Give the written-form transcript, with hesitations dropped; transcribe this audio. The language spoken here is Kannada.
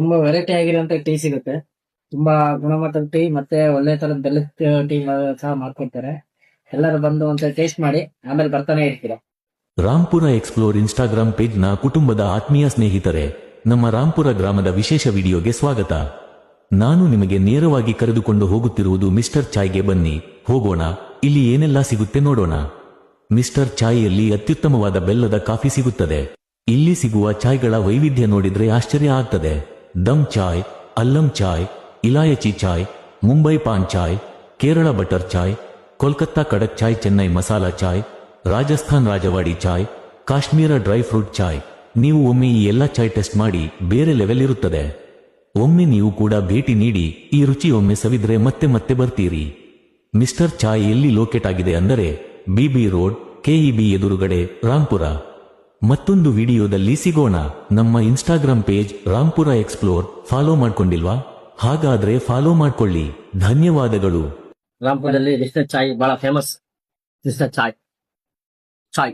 ತುಂಬಾ ವೆರೈಟಿ ಆಗಿರುವಂತ ಟೀ ಸಿಗುತ್ತೆ. ತುಂಬಾ ಗುಣಮಟ್ಟದ ಟೀ ಮತ್ತೆ ಒಳ್ಳೆ ತರದ ಬೆಲ್ಲದ ಟೀ ಸಹ ಮಾಡ್ಕೊಡ್ತಾರೆ. ಎಲ್ಲರೂ ಬಂದು ಒಂದ್ಸಲ ಟೇಸ್ಟ್ ಮಾಡಿ ಆಮೇಲೆ ಬರ್ತಾನೆ ಇರ್ತೀರಾ. ರಾಂಪುರ ಎಕ್ಸ್ಪ್ಲೋರ್ ಇನ್ಸ್ಟಾಗ್ರಾಮ್ ಪೇಜ್ನ ಕುಟುಂಬದ ಆತ್ಮೀಯ ಸ್ನೇಹಿತರೆ, ನಮ್ಮ ರಾಂಪುರ ಗ್ರಾಮದ ವಿಶೇಷ ವಿಡಿಯೋಗೆ ಸ್ವಾಗತ. ನಾನು ನಿಮಗೆ ನೇರವಾಗಿ ಕರೆದುಕೊಂಡು ಹೋಗುತ್ತಿರುವುದು ಮಿಸ್ಟರ್ ಚಾಯ್ಗೆ. ಬನ್ನಿ ಹೋಗೋಣ, ಇಲ್ಲಿ ಏನೆಲ್ಲ ಸಿಗುತ್ತೆ ನೋಡೋಣ. ಮಿಸ್ಟರ್ ಚಾಯ್ಯಲ್ಲಿ ಅತ್ಯುತ್ತಮವಾದ ಬೆಲ್ಲದ ಕಾಫಿ ಸಿಗುತ್ತದೆ. ಇಲ್ಲಿ ಸಿಗುವ ಚಾಯ್ಗಳ ವೈವಿಧ್ಯ ನೋಡಿದ್ರೆ ಆಶ್ಚರ್ಯ ಆಗ್ತದೆ. ದಮ್ ಚಾಯ್, ಅಲ್ಲಂ ಚಾಯ್, ಇಲಾಯಚಿ ಚಾಯ್, ಮುಂಬೈ ಪಾನ್ ಚಾಯ್, ಕೇರಳ ಬಟರ್ ಚಾಯ್, ಕೋಲ್ಕತ್ತಾ ಕಡಕ್ ಚಾಯ್, ಚೆನ್ನೈ ಮಸಾಲಾ ಚಾಯ್, ರಾಜಸ್ಥಾನ್ ರಾಜವಾಡಿ ಚಾಯ್, ಕಾಶ್ಮೀರ ಡ್ರೈ ಫ್ರೂಟ್ ಚಾಯ್. ನೀವು ಒಮ್ಮೆ ಈ ಎಲ್ಲ ಚಾಯ್ ಟೆಸ್ಟ್ ಮಾಡಿ, ಬೇರೆ ಲೆವೆಲ್ ಇರುತ್ತದೆ. ಒಮ್ಮೆ ನೀವು ಕೂಡ ಭೇಟಿ ನೀಡಿ, ಈ ರುಚಿ ಒಮ್ಮೆ ಸವಿದ್ರೆ ಮತ್ತೆ ಮತ್ತೆ ಬರ್ತೀರಿ. ಮಿಸ್ಟರ್ ಚಾಯ್ ಎಲ್ಲಿ ಲೊಕೇಟ್ ಆಗಿದೆ ಅಂದರೆ ಬಿಬಿ ರೋಡ್, ಕೆಇಬಿ ಎದುರುಗಡೆ, ರಾಂಪುರ. ಮತ್ತೊಂದು ವಿಡಿಯೋದಲ್ಲಿ ಸಿಗೋಣ. ನಮ್ಮ Instagram page Rampura explore follow ಮಾಡ್ಕೊಂಡಿಲ್ವಾ? ಹಾಗಾದ್ರೆ ಫಾಲೋ ಮಾಡ್ಕೊಳ್ಳಿ. ಧನ್ಯವಾದಗಳು. ರಾಂಪುರದಲ್ಲಿ ಮಿಸ್ಟರ್ ಚಾಯ್ ಬಹಳ ಫೇಮಸ್. ಮಿಸ್ಟರ್ ಚಾಯ್ ಚಾಯ್